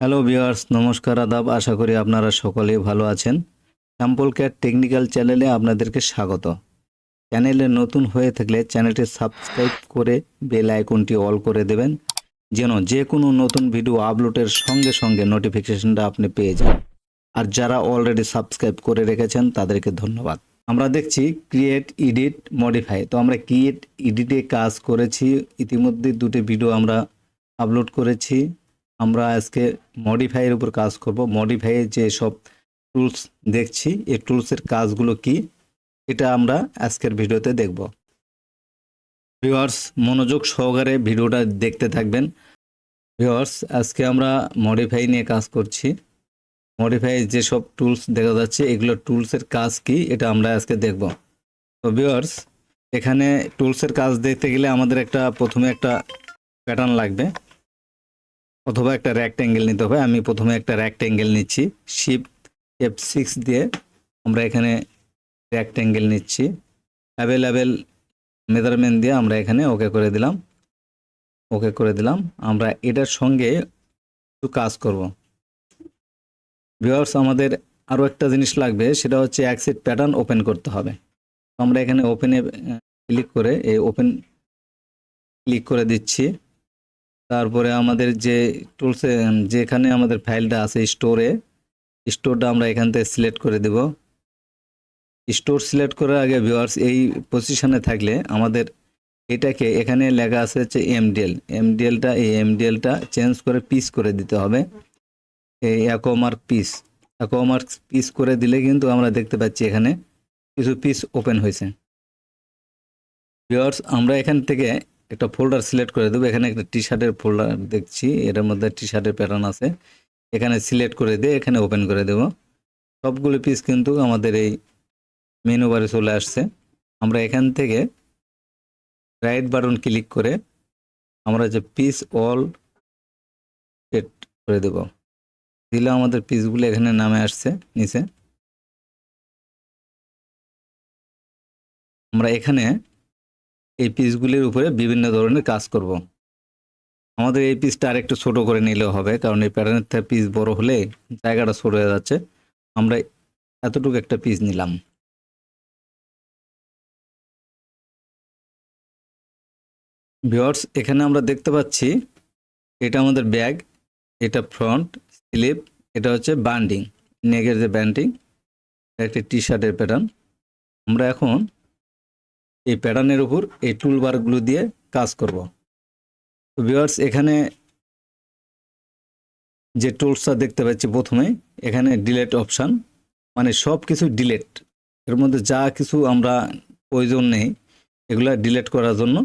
Hello viewers, নমস্কার, আদাব। আশা করি আপনারা সকলেই ভালো আছেন। স্যাম্পল ক্যাট টেকনিক্যাল চ্যানেলে আপনাদেরকে স্বাগত। চ্যানেলে নতুন হয়ে থাকলে চ্যানেলটি সাবস্ক্রাইব করে বেল আইকনটি অল করে দেবেন, যেন যে কোনো নতুন ভিডিও আপলোডের সঙ্গে সঙ্গে নোটিফিকেশনটা আপনি পেয়ে যান। আর যারা অলরেডি সাবস্ক্রাইব করে রেখেছেন তাদেরকে ধন্যবাদ। আমরা দেখছি ক্রিয়েট, এডিট, মডিফাই। তো আমরা ক্রিয়েট এডিটে কাজ করেছি, ইতিমধ্যে দুটি ভিডিও আমরা আপলোড করেছি। আমরা আজকে মডিফাইয়ের উপর কাজ করব। মডিফাইয়ে যে সব টুলস দেখছি, এই টুলসের কাজগুলো কি, এটা আমরা আজকের ভিডিওতে দেখব। ভিউয়ার্স, মনোযোগ সহকারে ভিডিওটা দেখতে থাকবেন। ভিউয়ার্স, আজকে আমরা মডিফাই নিয়ে কাজ করছি। মডিফাই যেসব টুলস দেখা যাচ্ছে, এগুলো টুলসের কাজ কি, এটা আমরা আজকে দেখব। তো ভিউয়ার্স, এখানে টুলসের কাজ দেখতে গেলে আমাদের প্রথমে একটা প্যাটার্ন লাগবে, অথবা একটা রেক্ট্যাঙ্গেল নিতে হবে। আমি প্রথমে একটা রেক্ট্যাঙ্গেল নিচ্ছি, শিফট F6 দিয়ে আমরা এখানে রেক্ট্যাঙ্গেল নিচ্ছি। অ্যাভেলেবেল মেজারমেন্ট দিয়ে আমরা এখানে ওকে করে দিলাম। আমরা এটার সঙ্গে একটু কাজ করব। ভিউয়ার্স, আমাদের আরও একটা জিনিস লাগবে, সেটা হচ্ছে অ্যাক্সিট প্যাটার্ন ওপেন করতে হবে। আমরা এখানে ওপেনে ক্লিক করে ওপেন ক্লিক করে দিচ্ছি। তারপরে আমাদের যে টুলসে যেখানে আমাদের ফাইলটা আছে স্টোরটা আমরা এখান থেকে সিলেক্ট করে দেব। স্টোর সিলেক্ট করার আগে ভিউয়ার্স, এই পজিশনে থাকলে আমাদের এটাকে এখানে লেখা আছে হচ্ছে এমডিএলটা চেঞ্জ করে পিস করে দিতে হবে। এই একমার্ক পিস করে দিলে কিন্তু আমরা দেখতে পাচ্ছি এখানে কিছু পিস ওপেন হয়েছে। ভিউয়ার্স, আমরা এখান থেকে একটা ফোল্ডার সিলেক্ট করে দেবো। এখানে একটা টি শার্টের ফোল্ডার দেখছি, এটার মধ্যে টি শার্টের প্যাটার্ন আছে। এখানে সিলেক্ট করে দিয়ে এখানে ওপেন করে দেব। সবগুলো পিস কিন্তু আমাদের এই মেনু বারে চলে আসছে। আমরা এখান থেকে রাইট বাটন ক্লিক করে আমরা যে পিস অল সেট করে দেব, দিলে আমাদের পিসগুলো এখানে নামে আসছে নিচে। আমরা এখানে এই পিসগুলির উপরে বিভিন্ন ধরনের কাজ করব। আমাদের এই পিসটা আরেকটু ছোট করে নিলেও হবে, কারণ এই প্যাটার্নের থেকে পিস বড় হলে জায়গাটা ছোট হয়ে যাচ্ছে। আমরা এতটুকু একটা পিস নিলাম। ভিউয়ার্স, এখানে আমরা দেখতে পাচ্ছি এটা আমাদের ব্যাগ, এটা ফ্রন্ট স্লিপ, এটা হচ্ছে বান্ডিং, নেকের যে ব্যান্ডিং, একটা টি শার্টের প্যাটার্ন। আমরা এখন এই প্যাটার্নের উপর এই টুলবারগুলো দিয়ে কাজ করব। তো ভিউয়ার্স, এখানে যে টুলসটা দেখতে পাচ্ছি, প্রথমে এখানে ডিলেট অপশান, মানে সব কিছু ডিলেট, এর মধ্যে যা কিছু আমরা প্রয়োজন নেই এগুলা ডিলেট করার জন্য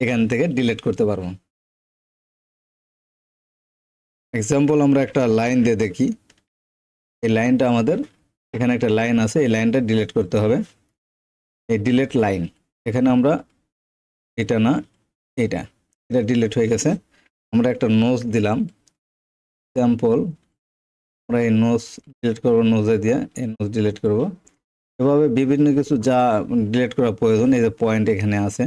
এখান থেকে ডিলেট করতে পারবো। এক্সাম্পল, আমরা একটা লাইন দিয়ে দেখি। এই লাইনটা আমাদের এখানে একটা লাইন আছে, এই লাইনটা ডিলেট করতে হবে। এই ডিলেট লাইন, এখানে আমরা এটা না এটা ডিলেট হয়ে গেছে। আমরা একটা নোজ দিলাম, স্যাম্পল। আমরা এই নোজ ডিলেট করবো, নোজে দিয়ে এই নোজ ডিলেট করব। এভাবে বিভিন্ন কিছু যা ডিলেট করা প্রয়োজন, এই যে পয়েন্ট এখানে আছে,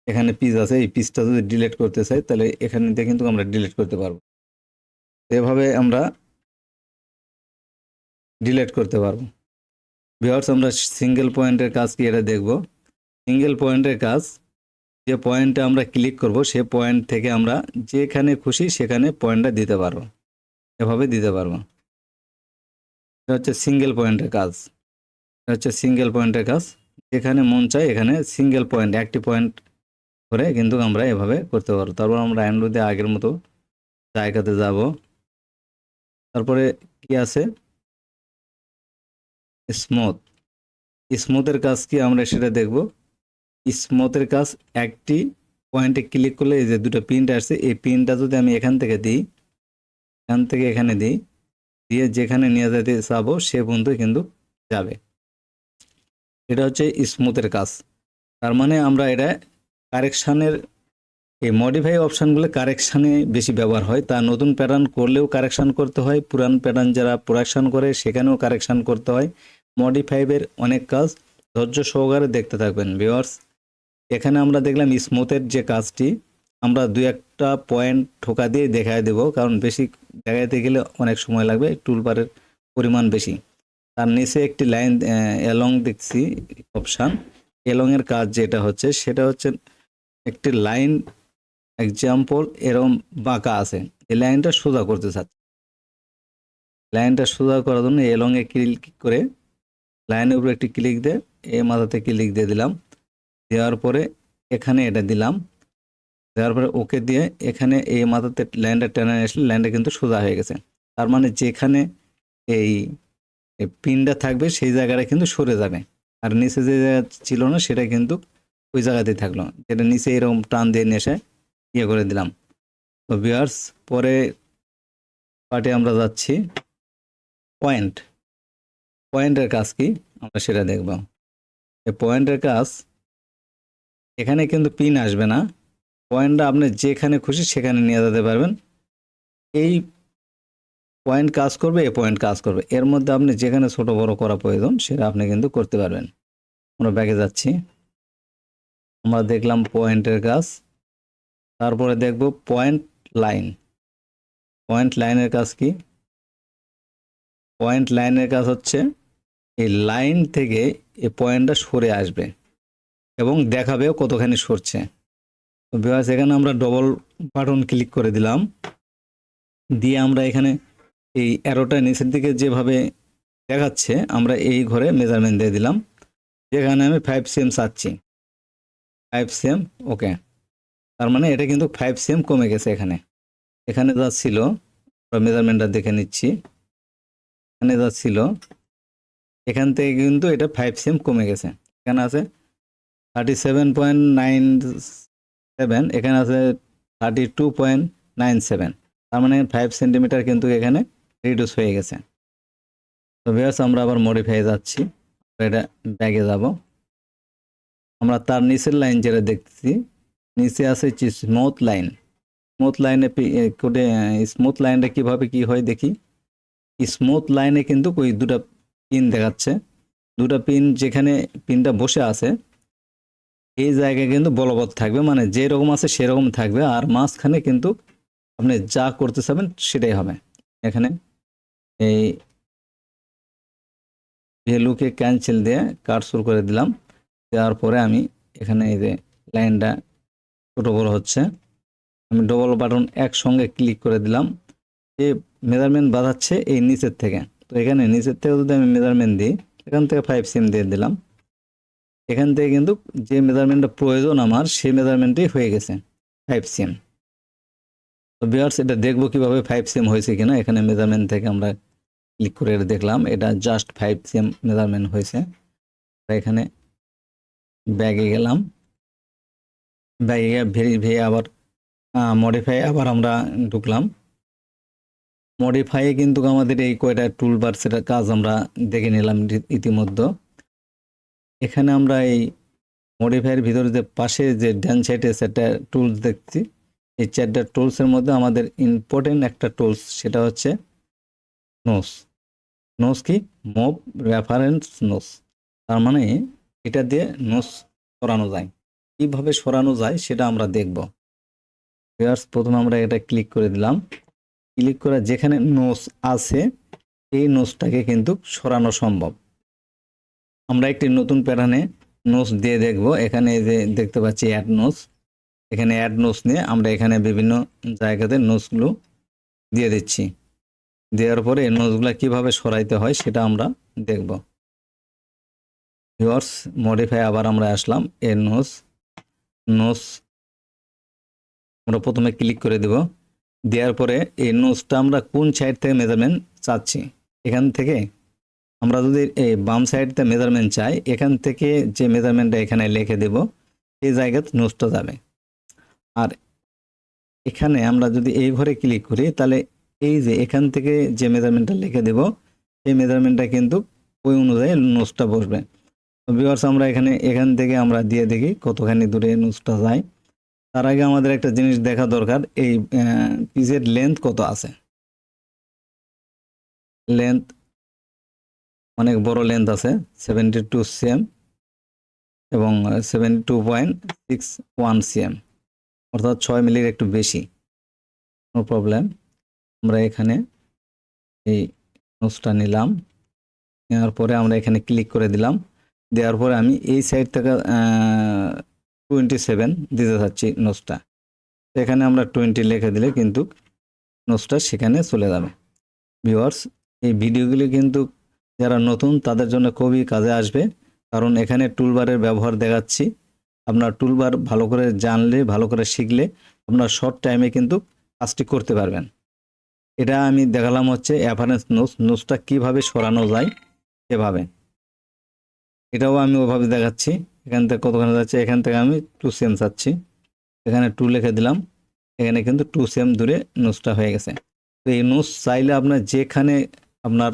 এখানে পিস আছে, এই পিসটা যদি ডিলেট করতে চাই তাহলে এখানে দিয়ে কিন্তু আমরা ডিলেট করতে পারবো। এভাবে আমরা ডিলেট করতে পারবো। ভিউয়ার্স, আমরা সিঙ্গেল পয়েন্টের কাজ কি এটা দেখব। সিঙ্গেল পয়েন্টের কাজ, যে পয়েন্টে আমরা ক্লিক করব সে পয়েন্ট থেকে আমরা যেখানে খুশি সেখানে পয়েন্টটা দিতে পারবো, এভাবে দিতে পারবো। এটা হচ্ছে সিঙ্গেল পয়েন্টের কাজ। যেখানে মন চায় এখানে সিঙ্গেল পয়েন্ট, একটি পয়েন্ট করে কিন্তু আমরা এভাবে করতে পারবো। তারপর আমরা অ্যান্ড্রয়েডে আগের মতো জায়গাতে যাব। তারপরে কি আছে, স্মুথের কাজ কি আমরা সেটা দেখব। স্মুথের কাজ, একটি পয়েন্টে ক্লিক করলে এই যে দুটো পিনটা আসছে, এই পিনটা যদি আমি এখান থেকে দিই, এখান থেকে এখানে দিই, দিয়ে যেখানে নিয়ে যেতে চাবো সে পর্যন্ত কিন্তু যাবে। এটা হচ্ছে স্মুথের কাজ। তার মানে আমরা এটা কারেকশানের, এই মডিফাই অপশানগুলো কারেকশানে বেশি ব্যবহার হয়। তা নতুন প্যাটার্ন করলেও কারেকশান করতে হয়, পুরান প্যাটার্ন যারা প্রোডাকশান করে সেখানেও কারেকশান করতে হয়। মডিফাইয়ের অনেক কাজ, ধৈর্য সহকারে দেখতে থাকবেন ভিউয়ার্স। এখানে আমরা দেখলাম স্মুথের যে কাজটি, আমরা দুই একটা পয়েন্ট ঠোকা দিয়ে দেখায় দেব, কারণ বেশি দেখাইতে গেলে অনেক সময় লাগবে, টুলবারের পরিমাণ বেশি। তার নিচে একটি লাইন অ্যালং দেখছি অপশান। অ্যালংয়ের কাজ যেটা হচ্ছে সেটা হচ্ছে একটি লাইন এক্সাম্পল এরকম বাঁকা আছে, এই লাইনটা সোজা করতে চাচ্ছে। লাইনটা সোজা করার জন্য অ্যালংয়ে ক্লিক করে লাইনের উপরে একটি ক্লিক দিয়ে এই মাথাতে ক্লিক দিয়ে দিলাম। দেওয়ার পরে এখানে এটা দিলাম, দেওয়ার পরে ওকে দিয়ে এখানে এই মাথাতে লাইনটা টেনে আসলে লাইনটা কিন্তু সোজা হয়ে গেছে। তার মানে যেখানে এই পিনটা থাকবে সেই জায়গাটা কিন্তু সরে যাবে, আর নিচে যে জায়গা ছিল না সেটা কিন্তু ওই জায়গাতেই থাকলো, যেটা নিচে এরকম টান দিয়ে নিয়ে এসে ইয়ে করে দিলাম। তো ভিউয়ার্স, পরে পার্টে আমরা যাচ্ছি। পয়েন্টের কাজ কি আমরা সেটা দেখব। এই পয়েন্টের কাজ, এখানে কিন্তু পিন আসবে না, পয়েন্টটা আপনি যেখানে খুশি সেখানে নিয়ে যেতে পারবেন। এই পয়েন্ট কাজ করবে, এই পয়েন্ট কাজ করবে, এর মধ্যে আপনি যেখানে ছোট বড় করা প্রয়োজন সেটা আপনি কিন্তু করতে পারবেন। আমরা ব্যাকে যাচ্ছি, আমরা দেখলাম পয়েন্টের কাজ। তারপরে দেখব পয়েন্ট লাইন। পয়েন্ট লাইনের কাজ কি? পয়েন্ট লাইনের কাজ হচ্ছে এই লাইন থেকে এই পয়েন্টটা সরে আসবে এবং দেখাবেও কতখানি সরছে। তো ভিউয়ার্স, এখানে আমরা ডবল বাটন ক্লিক করে দিলাম, দিয়ে আমরা এখানে এই অ্যারোটা নিচের দিকে যেভাবে দেখাচ্ছে আমরা এই ঘরে মেজারমেন্ট দিয়ে দিলাম, যেখানে আমি 5 cm চাচ্ছি। 5 cm, ওকে। তার মানে এটা কিন্তু 5 cm কমে গেছে। এখানে যা ছিল আমরা মেজারমেন্টটা দেখে নিচ্ছি, এখানে যা ছিল এখান থেকে কিন্তু এটা 5 cm কমে গেছে। এখানে আছে 37.97, এখানে আছে 32.97, তার মানে 5 সেন্টিমিটার কিন্তু এখানে রিডিউস হয়ে গেছে। তো ভিউয়ার্স, আমরা আবার মডিফাই যাচ্ছি, এটা ব্যাগে যাব। আমরা তার নিচের লাইন যেটা দেখতেছি, নিচে আছে স্মুথ লাইন। স্মুথ লাইনে কোডে স্মুথ লাইনটা কিভাবে কি হয় দেখি। স্মুথ লাইনে কিন্তু ওই দুটা পিন দেখাচ্ছে, দুটা পিন যেখানে পিনটা বসে আছে এই জায়গায় কিন্তু বলবৎ থাকবে, মানে যেরকম আছে সেরকম থাকবে, আর মাঝখানে কিন্তু আপনি যা করতে চাবেন সেটাই হবে। এখানে এই ভ্যালুকে ক্যান্সেল দিয়ে কার্সর করে দিলাম, দেওয়ার পরে আমি এখানে এই যে লাইনটা ছোট বড় হচ্ছে, আমি ডবল বাটন একসঙ্গে ক্লিক করে দিলাম। এই মেজারমেন্ট বাঁধাচ্ছে এই নিচের থেকে, তো এখানে নিচের থেকে যদি আমি মেজারমেন্ট দিই, এখান থেকে 5 cm দিয়ে দিলাম। এখান থেকে কিন্তু যে মেজারমেন্টটা প্রয়োজন আমার সেই মেজারমেন্টই হয়ে গেছে 5 cm। তো ভিউয়ার্স, এটা দেখবো কিভাবে 5 cm হয়েছে কিনা। এখানে মেজারমেন্ট থেকে আমরা ক্লিক করে এটা দেখলাম, এটা জাস্ট 5 cm মেজারমেন্ট হয়েছে। এখানে ব্যাগে গেলাম, ব্যাগে গিয়ে ভেরিফাই আবার মডিফাই আবার আমরা ঢুকলাম। মডিফাইয়ে কিন্তু আমাদের এই কয়টা টুলবার সেটার কাজ আমরা দেখে নিলাম ইতিমধ্যে। এখানে আমরা এই মডিফাইয়ের ভিতরে যে পাশে যে ডান সাইডে সেটা টুলস দেখছি, এই 4টা টুলসের মধ্যে আমাদের ইম্পর্টেন্ট একটা টুলস, সেটা হচ্ছে নোস। নোস কি? Move reference nose. তার মানে এটা দিয়ে নোস সরানো যায়। কিভাবে সরানো যায় সেটা আমরা দেখব। ভিউয়ার্স, প্রথমে আমরা এটা ক্লিক করে দিলাম। ক্লিক করে যেখানে নোস আছে এই নোসটাকে কিন্তু সরানো সম্ভব। আমরা একটি নতুন প্যাটার্নে নোস দিয়ে দেখব। এখানে যে দেখতে পাচ্ছি অ্যাড নোস, এখানে অ্যাড নোস নিয়ে আমরা এখানে বিভিন্ন জায়গাতে নোসগুলো দিয়ে দিচ্ছি। দেওয়ার পরে এই নোসগুলো কিভাবে সরাইতে হয় সেটা আমরা দেখব। ভিউয়ার্স, মডিফাই আবার আমরা আসলাম, এই নোস আমরা প্রথমে ক্লিক করে দেব। দেওয়ার পরে এই নোসটা আমরা কোন সাইড থেকে মেজারমেন্ট চাচ্ছি, এখান থেকে আমরা যদি এই বাম সাইডতে মেজারমেন্ট চাই, এখান থেকে যে মেজারমেন্টটা এখানে লিখে দেব এই জায়গাতে নোসটা যাবে। আর এখানে আমরা যদি এই ঘরে ক্লিক করি তাহলে এই যে এখান থেকে যে মেজারমেন্টটা লিখে দেব এই মেজারমেন্টটা কিন্তু ওই অনুযায়ী নোসটা বসবে। তো ভিউয়ার্স, আমরা এখান থেকে আমরা দিয়ে দেখি কতখানি দূরে নোসটা যায়। তার আগে আমাদের একটা জিনিস দেখা দরকার, এই পিসের লেন্থ কত আছে। লেন্থ অনেক বড় লেন্থ আছে, 72 cm এবং 72.61 cm, অর্থাৎ 6 মিলির একটু বেশি। নো প্রবলেম, আমরা এখানে এই নোজটা নিলাম, নেওয়ার পরে আমরা এখানে ক্লিক করে দিলাম। দেওয়ার পরে আমি এই সাইড থেকে 27 দিতে চাচ্ছি নোজটা। এখানে আমরা 20 লিখে দিলে কিন্তু নোজটা সেখানে চলে যাবে। ভিউয়ার্স, এই ভিডিওগুলি কিন্তু যারা নতুন তাদের জন্য খুবই কাজে আসবে, কারণ এখানে টুলবারের ব্যবহার দেখাচ্ছি। আপনার টুলবার ভালো করে জানলে, ভালো করে শিখলে আপনার শর্ট টাইমে কিন্তু কাজটি করতে পারবেন। এটা আমি দেখালাম হচ্ছে অ্যাপারেন্স নোজটা কিভাবে সরানো যায় সেভাবে। এটাও আমি ওভাবে দেখাচ্ছি। এখান থেকে কতখানে যাচ্ছে, এখান থেকে আমি 2 সেম চাচ্ছি, এখানে 2 লিখে দিলাম। এখানে কিন্তু 2 সেম দূরে নোজটা হয়ে গেছে। তো এই নোজ চাইলে আপনার যেখানে আপনার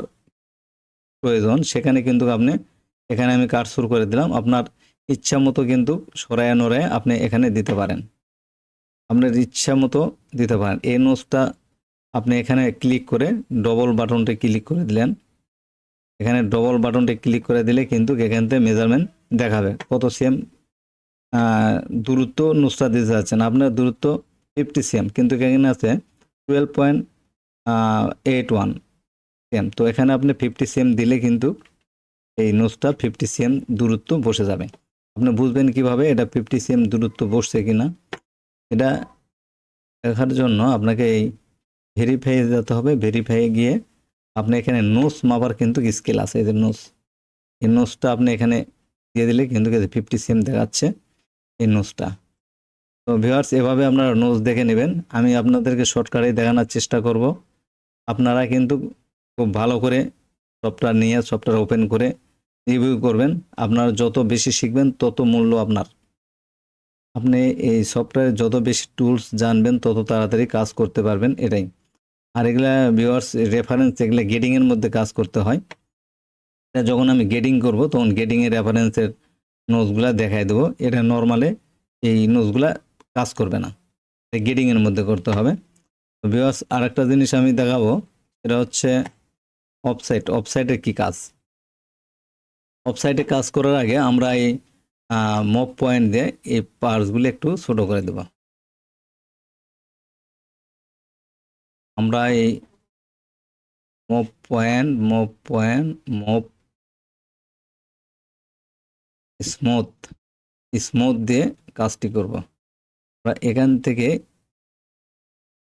প্রয়োজন সেখানে কিন্তু আপনি, এখানে আমি কার্সর করে দিলাম, আপনার ইচ্ছা মতো কিন্তু সরায়া নড়ায় আপনি এখানে দিতে পারেন, আপনার ইচ্ছা মতো দিতে পারেন। এই নোজটা আপনি এখানে ক্লিক করে ডবল বাটনটা ক্লিক করে দিলেন। এখানে ডবল বাটনটা ক্লিক করে দিলে কিন্তু এখান থেকে মেজারমেন্ট দেখাবে কত সেম দূরত্ব নোজটা দিতে যাচ্ছেন। আপনার দূরত্ব 50 সেম, কিন্তু এখানে আছে 12.81 সেম। তো এখানে আপনি 50 সেম দিলে কিন্তু এই নোজটা 50 সেম দূরত্ব বসে যাবে। আপনি বুঝবেন কিভাবে এটা 50 সেম দূরত্ব বসছে কিনা। এটা দেখার জন্য আপনাকে এই ভেরিফাই যেতে হবে। ভেরিফাই গিয়ে আপনি এখানে নোজ মাপার কিন্তু স্কেল আছে, এই যে নোজ, এই নোজটা আপনি এখানে দিয়ে দিলে কিন্তু 50 সেম দেখাচ্ছে এই নোজটা। তো ভিউয়ার্স, এভাবে আপনারা নোজ দেখে নেবেন। আমি আপনাদেরকে শর্টকাটে দেখানোর চেষ্টা করব। আপনারা কিন্তু খুব ভালো করে সফটওয়্যার নিয়ে সফটওয়্যার ওপেন করে রিভিউ করবেন। আপনারা যত বেশি শিখবেন তত মূল্য আপনার। আপনি এই সফটওয়্যারে যত বেশি টুলস জানবেন তত তাড়াতাড়ি কাজ করতে পারবেন, এটাই। আর এগুলা ভিউয়ার্স রেফারেন্স, এগুলা গেটিংয়ের মধ্যে কাজ করতে হয়। এটা যখন আমি গেটিং করব তখন গেটিংয়ের রেফারেন্সের নোটসগুলা দেখাই দেবো। এটা নর্মালে এই নোটসগুলা কাজ করবে না, গেটিংয়ের মধ্যে করতে হবে। তো ভিউয়ার্স, আরেকটা জিনিস আমি দেখাবো, এটা হচ্ছে অফসাইট। অফসাইটের কি কাজ? অফসাইটে কাজ করার আগে আমরা এই মপ পয়েন্ট দিয়ে এই পার্টসগুলো একটু ছোট করে দেব। আমরা এই মপ পয়েন্ট, মপ স্মুথ দিয়ে কাজটি করব। আমরা এখান থেকে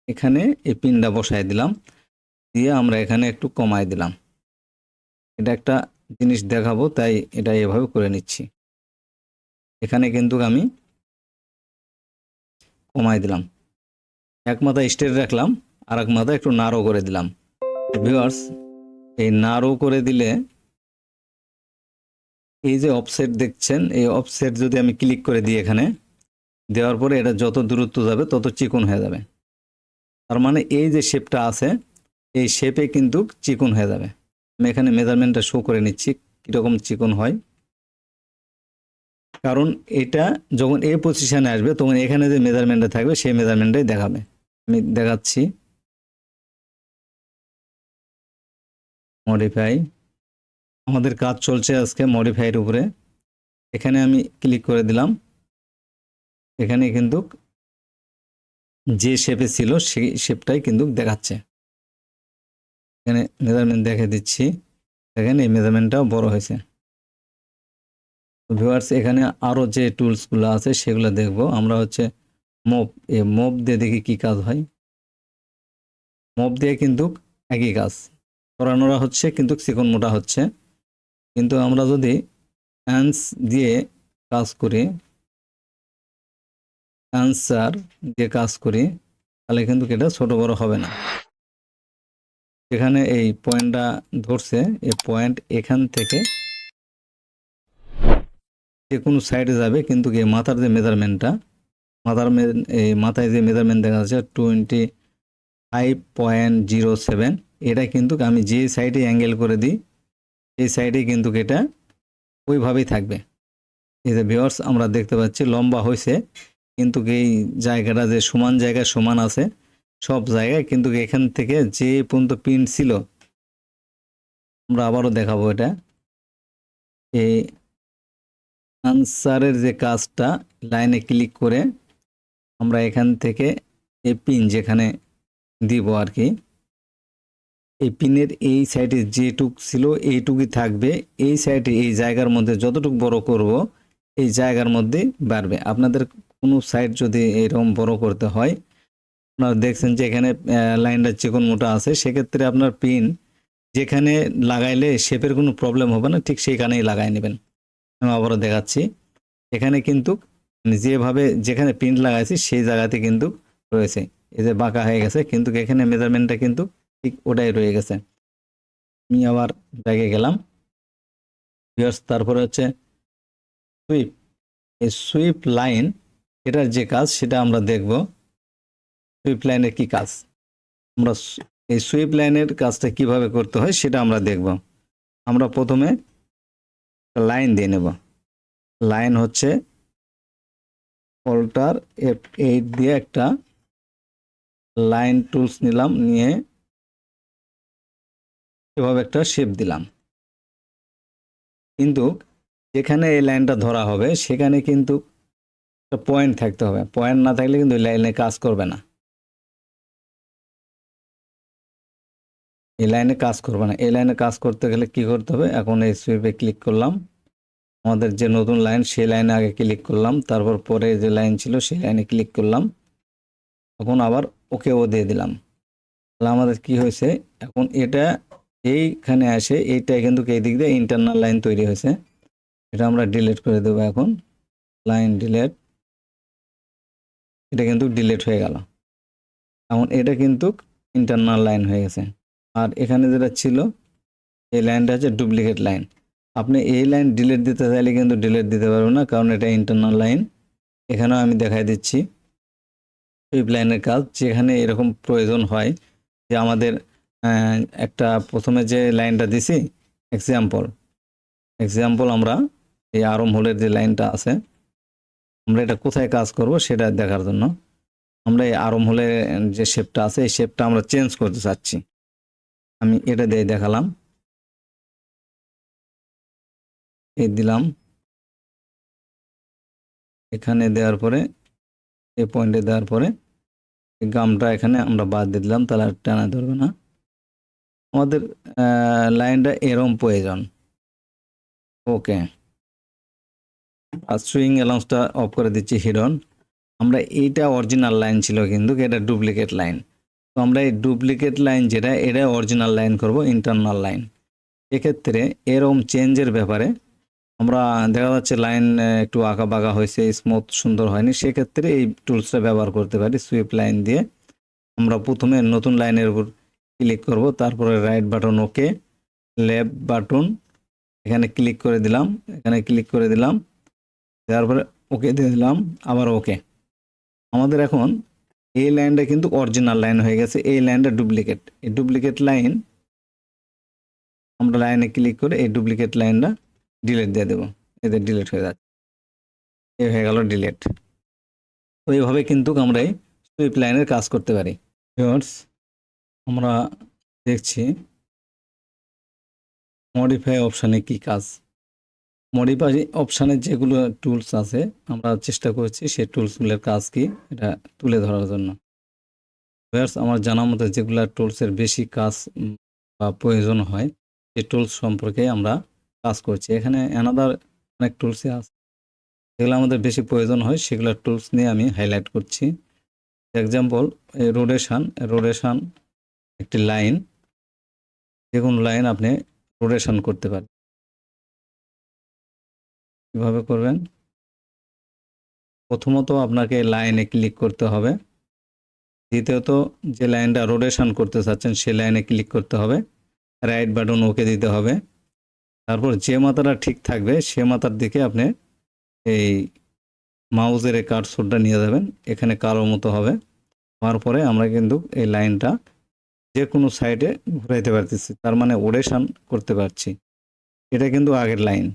এখানে এই পিনটা বসাই দিলাম, দিয়ে আমরা এখানে একটু কমাই দিলাম। এটা একটা জিনিস দেখাবো তাই এটা এভাবে করে নিচ্ছি। এখানে কিন্তু আমি কমাই দিলাম, এক মাথা স্ট্রেট রাখলাম, আর এক মাথা একটু নাড়ো করে দিলাম। ভিউয়ার্স, এই নাড়ো করে দিলে এই যে অফসেট দেখছেন, এই অফসেট যদি আমি ক্লিক করে দিই, এখানে দেওয়ার পরে এটা যত দূরত্ব যাবে তত চিকন হয়ে যাবে। তার মানে এই যে শেপটা আছে এই শেপে কিন্তু চিকন হয়ে যাবে। আমি এখানে মেজারমেন্টটা শো করে নিচ্ছি কীরকম চিকন হয়, কারণ এটা যখন এই পজিশনে আসবে তখন এখানে যে মেজারমেন্টটা থাকবে সেই মেজারমেন্টটাই দেখাবে। আমি দেখাচ্ছি, মডিফাই, আমাদের কাজ চলছে আজকে মডিফাইয়ের উপরে। এখানে আমি ক্লিক করে দিলাম, এখানে কিন্তু যে শেপে ছিল সেই শেপটাই কিন্তু দেখাচ্ছে। এখানে মেজারমেন্ট দেখে দিচ্ছি, দেখেন এই মেজারমেন্টটাও বড় হয়েছে। ভিউয়ার্স, এখানে আরও যে টুলসগুলো আছে সেগুলো দেখব আমরা। হচ্ছে মপ, এই মপ দিয়ে দেখি কি কাজ হয়। মপ দিয়ে কিন্তু একই কাজ, সরানোরা হচ্ছে কিন্তু চিকন মোটা হচ্ছে। কিন্তু আমরা যদি অ্যান্স দিয়ে কাজ করি, অ্যান্সার দিয়ে কাজ করি, তাহলে কিন্তু এটা ছোট বড় হবে না। এখানে এই পয়েন্টটা ধরছে, এই পয়েন্ট এখান থেকে যে কোনো সাইডে যাবে, কিন্তু এই মাথার যে মেজারমেন্টটা, এই মাথায় যে মেজারমেন্ট দেখা যাচ্ছে 25.07, এটা কিন্তু আমি যে সাইডে অ্যাঙ্গেল করে দিই এই সাইডে কিন্তু এটা ওইভাবেই থাকবে। এই যে ভিউয়ার্স, আমরা দেখতে পাচ্ছি লম্বা হয়েছে, কিন্তু এই জায়গাটা যে সমান জায়গায় সমান আছে সব জায়গায়, কিন্তু এখান থেকে যে পর্যন্ত পিন ছিল, আমরা আবারও দেখাবো এটা। এই আনসারের যে কাজটা, লাইনে ক্লিক করে আমরা এখান থেকে এই পিন যেখানে দিব আর কি, এই পিনের এই সাইডে যেটুক ছিল এইটুকুই থাকবে, এই সাইডে এই জায়গার মধ্যে যতটুকু বড় করব এই জায়গার মধ্যে বাড়বে। আপনাদের কোনো সাইড যদি এরকম বড় করতে হয়, আপনারা দেখছেন যে এখানে লাইনটা চিকন মোটা আছে, সেক্ষেত্রে আপনার পিন যেখানে লাগাইলে শেপের কোনো প্রবলেম হবে না, ঠিক সেইখানেই লাগাই নেবেন। আমি আবারও দেখাচ্ছি, এখানে কিন্তু যেভাবে যেখানে পিন লাগাইছি সেই জায়গাতে কিন্তু রয়েছে, এই যে বাঁকা হয়ে গেছে, কিন্তু এখানে মেজারমেন্টটা কিন্তু ঠিক ওটাই রয়ে গেছে। আমি আবার ব্যাগে গেলাম। তারপরে হচ্ছে সুইপ, এই সুইপ লাইন এটার যে কাজ সেটা আমরা দেখব। সুইপ লাইনের কি কাজ, আমরা এই সুইপ লাইনের কাজটা কিভাবে করতে হয় সেটা আমরা দেখব। আমরা প্রথমে লাইন দিয়ে নেব। লাইন হচ্ছে অল্টার F8 দিয়ে একটা লাইন টুলস নিলাম, নিয়ে এভাবে একটা শেপ দিলাম। কিন্তু যেখানে এই লাইনটা ধরা হবে সেখানে কিন্তু একটা পয়েন্ট থাকতে হবে, পয়েন্ট না থাকলে কিন্তু লাইনে কাজ করবে না, এই লাইনে কাজ করবে না। এই লাইনে কাজ করতে গেলে কি করতে হবে, এখন এই সুইপে ক্লিক করলাম, আমাদের যে নতুন লাইন সেই লাইনে আগে ক্লিক করলাম, তারপর পরে যে লাইন ছিল সেই লাইনে ক্লিক করলাম, এখন আবার ওকেও দিয়ে দিলাম। তাহলে আমাদের কি হয়েছে, এখন এটা এইখানে আসে, এইটা কিন্তু এই দিক দিয়ে ইন্টারনাল লাইন তৈরি হয়েছে, এটা আমরা ডিলিট করে দেবো। এখন লাইন ডিলিট, এটা কিন্তু ডিলিট হয়ে গেল, এখন এটা কিন্তু ইন্টারনাল লাইন হয়ে গেছে। আর এখানে যেটা ছিল এই লাইনটা হচ্ছে ডুপ্লিকেট লাইন। আপনি এই লাইন ডিলিট দিতে চাইলে কিন্তু ডিলিট দিতে পারবেন না, কারণ এটা ইন্টারনাল লাইন। এখানেও আমি দেখাই দিচ্ছি সুইপ লাইনের কাজ, যেখানে এরকম প্রয়োজন হয় যে আমাদের একটা প্রথমে যে লাইনটা দিছি এক্সাম্পল আমরা এই আরম হোলের যে লাইনটা আছে, আমরা এটা কোথায় কাজ করব সেটা দেখার জন্য আমরা এই আরম হোলের যে শেপটা আছে এই শেপটা আমরা চেঞ্জ করতে চাচ্ছি। আমি এটা দিয়ে দেখালাম, এই দিলাম, এখানে দেওয়ার পরে এই পয়েন্টে দেওয়ার পরে এই গামটা এখানে আমরা বাদ দিয়ে দিলাম, তাহলে আর টানা ধরবে না। আমাদের লাইনটা এরম প্রয়োজন। ওকে, আর সুইং অ্যালাউন্সটা অফ করে দিচ্ছি হিডন। আমরা এইটা অরিজিনাল লাইন ছিল, কিন্তু এটা ডুপ্লিকেট লাইন। তো আমরা এই ডুপ্লিকেট লাইন যেটা, এটা অরিজিনাল লাইন করব, ইন্টারনাল লাইন। এক্ষেত্রে এরকম চেঞ্জের ব্যাপারে আমরা দেখা যাচ্ছে লাইন একটু আঁকা বাঁকা হয়েছে, স্মুথ সুন্দর হয়নি, সেক্ষেত্রে এই টুলসটা ব্যবহার করতে পারি। সুইপ লাইন দিয়ে আমরা প্রথমে নতুন লাইনের উপর ক্লিক করব, তারপরে রাইট বাটন ওকে, লেফট বাটন এখানে ক্লিক করে দিলাম, এখানে ক্লিক করে দিলাম, তারপরে ওকে দিয়ে দিলাম, আবার ওকে। আমাদের এখন এই লাইনটা কিন্তু অরিজিনাল লাইন হয়ে গেছে, এই লাইনটা ডুপ্লিকেট। এই ডুপ্লিকেট লাইন আমরা লাইনে ক্লিক করে এই ডুপ্লিকেট লাইনটা ডিলিট দিয়ে দেবো, এদের ডিলিট হয়ে যাচ্ছে, এই হয়ে গেল ডিলিট। তো এইভাবে কিন্তু আমরা এই সুইপ লাইনের কাজ করতে পারি। ভিউয়ার্স, আমরা দেখছি মডিফাই অপশানে কি কাজ। মডিফাই অপশানে যেগুলো টুলস আছে আমরা চেষ্টা করছি সেই টুলসগুলোর কাজ কি এটা তুলে ধরার জন্য। ভিউয়ার্স, আমার জানা মতে যেগুলো টুলসের বেশি কাজ বা প্রয়োজন হয় সেই টুলস সম্পর্কে আমরা কাজ করছি। এখানে অ্যানাদার অনেক টুলসই আছে, যেগুলো আমাদের বেশি প্রয়োজন হয় সেগুলো টুলস নিয়ে আমি হাইলাইট করছি। এক্সাম্পল, এই রোটেশন একটি লাইন, যে কোনো লাইন আপনি রোটেশন করতে পারেন। কীভাবে করবেন, প্রথমত আপনাকে লাইনে ক্লিক করতে হবে, দ্বিতীয়ত যে লাইনটা রোটেশন করতে চাচ্ছেন সেই লাইনে ক্লিক করতে হবে, রাইট বাটন ওকে দিতে হবে, তারপর যে মাথাটা ঠিক থাকবে সে মাথার দিকে আপনি এই মাউসের এই কার্সরটা নিয়ে যাবেন, এখানে কালো মতো হবে, হওয়ার পরে আমরা কিন্তু এই লাইনটা যে কোনো সাইডে ঘুরাইতে পারতেছি, তার মানে রোটেশন করতে পারছি। এটা কিন্তু আগের লাইন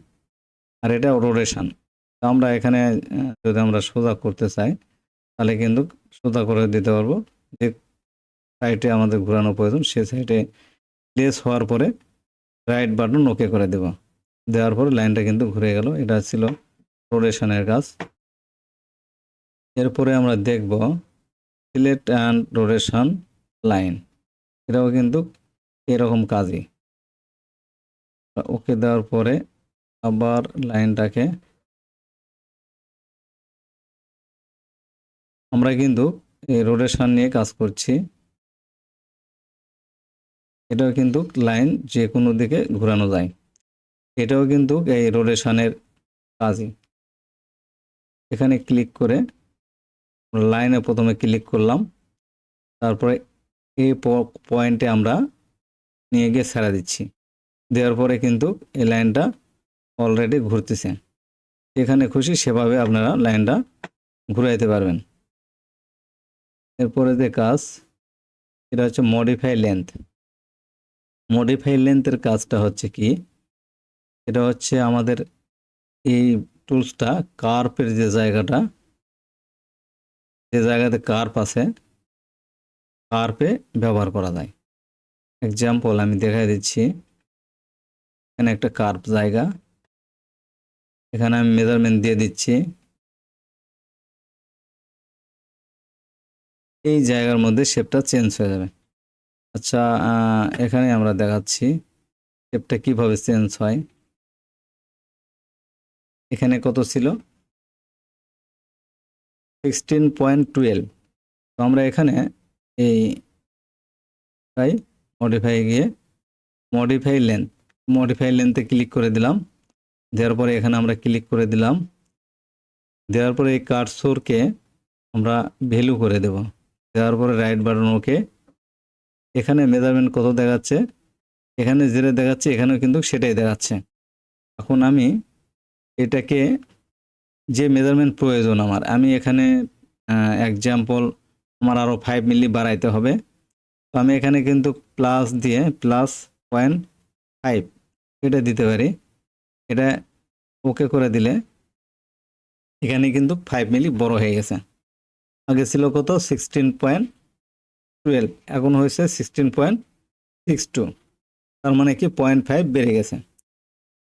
আর এটা রোটেশন। আমরা এখানে যদি আমরা সোজা করতে চাই তাহলে কিন্তু সোজা করে দিতে পারবো, যে সাইডে আমাদের ঘোরানো প্রয়োজন সে সাইডে প্লেস হওয়ার পরে রাইট বাটন ওকে করে দেব, দেওয়ার পরে লাইনটা কিন্তু ঘুরে গেল। এটা ছিল রোটেশনের কাজ। এরপরে আমরা দেখব সিলেক্ট অ্যান্ড রোটেশন লাইন, এটাও কিন্তু এরকম কাজই। ওকে দেওয়ার পরে আবার লাইনটাকে আমরা কিন্তু এই রোটেশন নিয়ে কাজ করছি। এটাও কিন্তু লাইন যে কোনো দিকে ঘোরানো যায়। এটাও কিন্তু এই রোটেশনের কাজই। এখানে ক্লিক করে লাইনে প্রথমে ক্লিক করলাম, তারপরে এই পয়েন্টে আমরা নিয়ে গিয়ে ছেড়ে দিচ্ছি। দেওয়ার পরে কিন্তু এই লাইনটা অলরেডি ঘুরতেছে। যেখানে খুশি সেভাবে আপনারা লাইনটা ঘুরাইতে পারবেন। এরপরে যে কাজ, এটা হচ্ছে মডিফাই লেন্থ। মডিফাই লেন্থের কাজটা হচ্ছে কি, এটা হচ্ছে আমাদের এই টুলসটা কার্ভের যে জায়গাতে কার্ভ আছে, কার্ভে ব্যবহার করা যায়। এক্সাম্পল আমি দেখাই দিচ্ছি। এখানে একটা কার্ভ জায়গা, এখানে আমি মেজারমেন্ট দিয়ে দিচ্ছি। এই জায়গার মধ্যে শেপটা চেঞ্জ হয়ে যাবে। আচ্ছা, এখানে আমরা দেখাচ্ছি শেপটা কিভাবে চেঞ্জ হয়। এখানে কত ছিল? 16.12। তো আমরা এখানে এই মডিফাই গিয়ে মডিফাই লেন্থে ক্লিক করে দিলাম। দেওয়ার পরে এখানে আমরা ক্লিক করে দিলাম। দেওয়ার পরে এই কার্সরকে আমরা ভ্যালু করে দেব। দেওয়ার পরে রাইট বাটন ওকে। এখানে মেজারমেন্ট কত দেখাচ্ছে, এখানে যেটা দেখাচ্ছে এখানেও কিন্তু সেটাই দেখাচ্ছে। এখন আমি এটাকে যে মেজারমেন্ট প্রয়োজন আমি এখানে এক্সাম্পল আমার আরও 5 মিলি বাড়াইতে হবে। তো আমি এখানে কিন্তু প্লাস দিয়ে +0.5 এটা দিতে পারি। এটা ওকে করে দিলে এখানে কিন্তু 5 মিলি বড় হয়ে গেছে। আগে ছিল কত? 16.12, এখন হয়েছে 16.62। তার মানে কি 0.5 বেড়ে গেছে।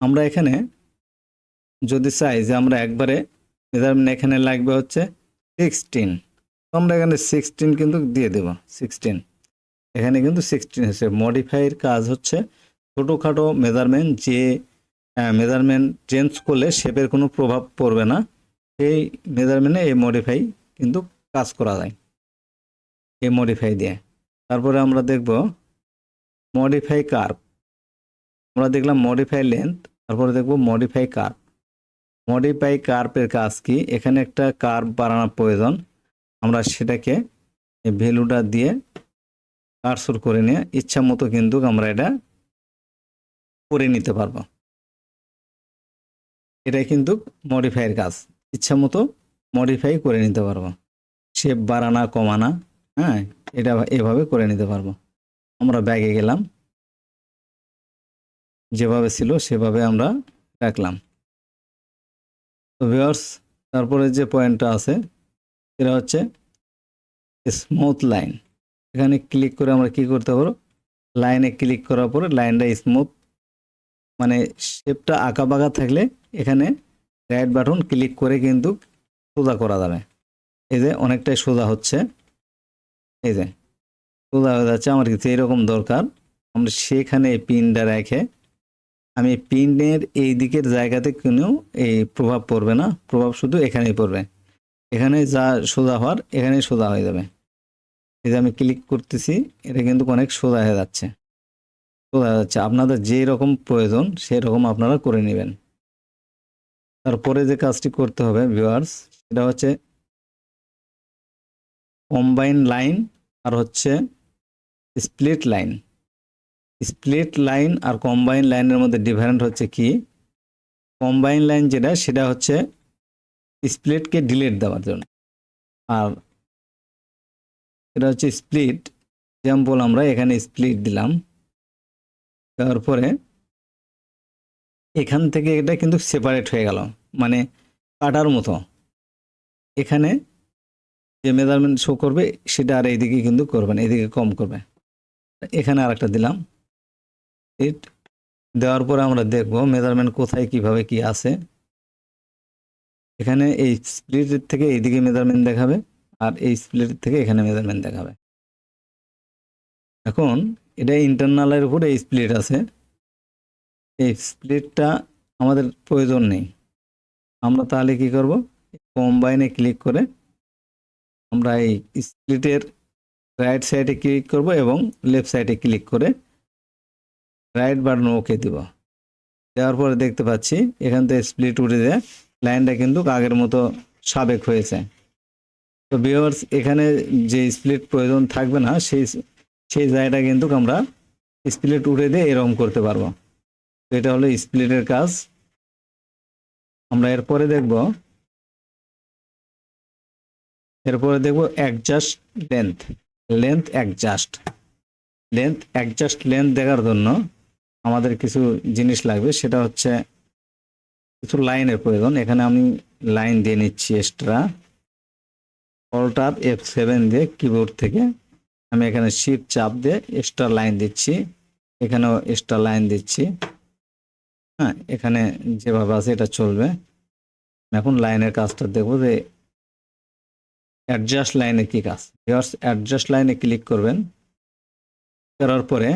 আমরা এখানে যদি চাই যে আমরা একবারে মেজারমেন্ট এখানে লাগবে হচ্ছে 16, তো আমরা এখানে 16 কিন্তু দিয়ে দেব। 16 এখানে কিন্তু 16 হচ্ছে। মডিফাইয়ের কাজ হচ্ছে ছোটোখাটো মেজারমেন্ট, যে মেজারমেন্ট চেঞ্জ করলে শেপের কোনো প্রভাব পড়বে না, সেই মেজারমেন্টে এই মডিফাই কিন্তু কাজ করা যায় এই মডিফাই দিয়ে। তারপরে আমরা দেখব মডিফাই কার্ভ। আমরা দেখলাম মডিফাই লেন্থ, তারপরে দেখব মডিফাই কার্ভ। মডিফাই কার্ভের কাজ কি, এখানে একটা কার্ভ বাড়ানোর প্রয়োজন, আমরা সেটাকে ভ্যালুটা দিয়ে কার্সর করে নিয়ে ইচ্ছা মতো কিন্তু আমরা এটা করে নিতে পারবো। এটাই কিন্তু মডিফাইয়ের কাজ, ইচ্ছা মতো মডিফাই করে নিতে পারবো। শেপ বাড়ানা কমানা, হ্যাঁ, এটা এভাবে করে নিতে পারবো। আমরা ব্যাগে গেলাম, যেভাবে ছিল সেভাবে আমরা রাখলাম। তো ভিউয়ার্স, তারপরে যে পয়েন্টটা আছে এটা হচ্ছে স্মুথ লাইন। এখানে ক্লিক করে আমরা কি করতে পারবো, লাইনে ক্লিক করার পরে লাইনটা স্মুথ, মানে শেপটা আঁকা বাঁকা থাকলে এখানে রাইট বাটন ক্লিক করে কিন্তু সোজা করা যাবে। এই যে অনেকটাই সোজা হচ্ছে, এই যে সোজা হয়ে যাচ্ছে। আমার কিছু এরকম দরকার, আমরা সেখানে পিনটা রেখে, আমি পিনের এই দিকের জায়গাতে কোনো এই প্রভাব পড়বে না, প্রভাব শুধু এখানেই পড়বে। এখানে যা সোজা হওয়ার এখানেই সোজা হয়ে যাবে। এই যে আমি ক্লিক করতেছি, এটা কিন্তু অনেক সোজা হয়ে যাচ্ছে। সোজা হয়ে যাচ্ছে, আপনাদের যে রকম প্রয়োজন সেই রকম আপনারা করে নেবেন। তারপরে যে কাজটি করতে হবে ভিউয়ার্স, সেটা হচ্ছে কম্বাইন লাইন আর হচ্ছে স্প্লিট লাইন। স্প্লিট লাইন আর কম্বাইন লাইনের মধ্যে ডিফারেন্ট হচ্ছে কি, কম্বাইন লাইন যেটা সেটা হচ্ছে স্প্লিটকে ডিলিট দেওয়ার জন্য, আর এটা হচ্ছে স্প্লিট। এক্সাম্পল আমরা এখানে স্প্লিট দিলাম, দেওয়ার পরে এখান থেকে এটা কিন্তু সেপারেট হয়ে গেল, মানে কাটার মতো। এখানে যে মেজারমেন্ট শো করবে সেটা আর এইদিকে কিন্তু করবে না, এদিকে কম করবে। এখানে আর একটা দিলাম স্প্লিট। দেওয়ার পরে আমরা দেখব মেজারমেন্ট কোথায় কিভাবে কি আছে। এখানে এই স্প্লিটের থেকে এইদিকে মেজারমেন্ট দেখাবে, আর এই স্প্লিটের থেকে এখানে মেজারমেন্ট দেখাবে। এখন এটা ইন্টারনালের উপরে স্প্লিট আছে, এই স্প্লিটটা আমাদের প্রয়োজন নেই। আমরা তাহলে কি করব, কম্বাইনে ক্লিক করে আমরা এই স্প্লিটের রাইট সাইডে ক্লিক করব এবং লেফট সাইডে ক্লিক করে রাইট বাটন ওকে দিব। দেওয়ার পরে দেখতে পাচ্ছি এখান থেকে স্প্লিট উঠে যায়, লাইনটা কিন্তু আগের মতো সাবেক হয়েছে। তো ভিউয়ার্স, এখানে যে স্প্লিট প্রয়োজন থাকবে না সেই জায়গাটা কিন্তু আমরা স্প্লিট উঠে দিয়ে এরকম করতে পারবো। তো এটা হলো স্প্লিটের কাজ। আমরা এরপরে দেখব অ্যাডজাস্ট লেন্থ অ্যাডজাস্ট লেন্থ দেখার জন্য আমাদের কিছু জিনিস লাগবে, সেটা হচ্ছে কিছু লাইনের প্রয়োজন। এখানে আমি লাইন দিয়ে নিচ্ছি এক্সট্রা, অল্টার F7 দিয়ে কিবোর্ড থেকে আমি এখানে শিফট চাপ দিয়ে এক্সট্রা লাইন দিচ্ছি, এখানেও এক্সট্রা লাইন দিচ্ছি। হ্যাঁ, এখানে যেভাবে আছে এটা চলবে। এখন লাইনের কাজটা দেখবো যে অ্যাডজাস্ট লাইনে কি কাজ। অ্যাডজাস্ট লাইনে ক্লিক করবেন, করার পরে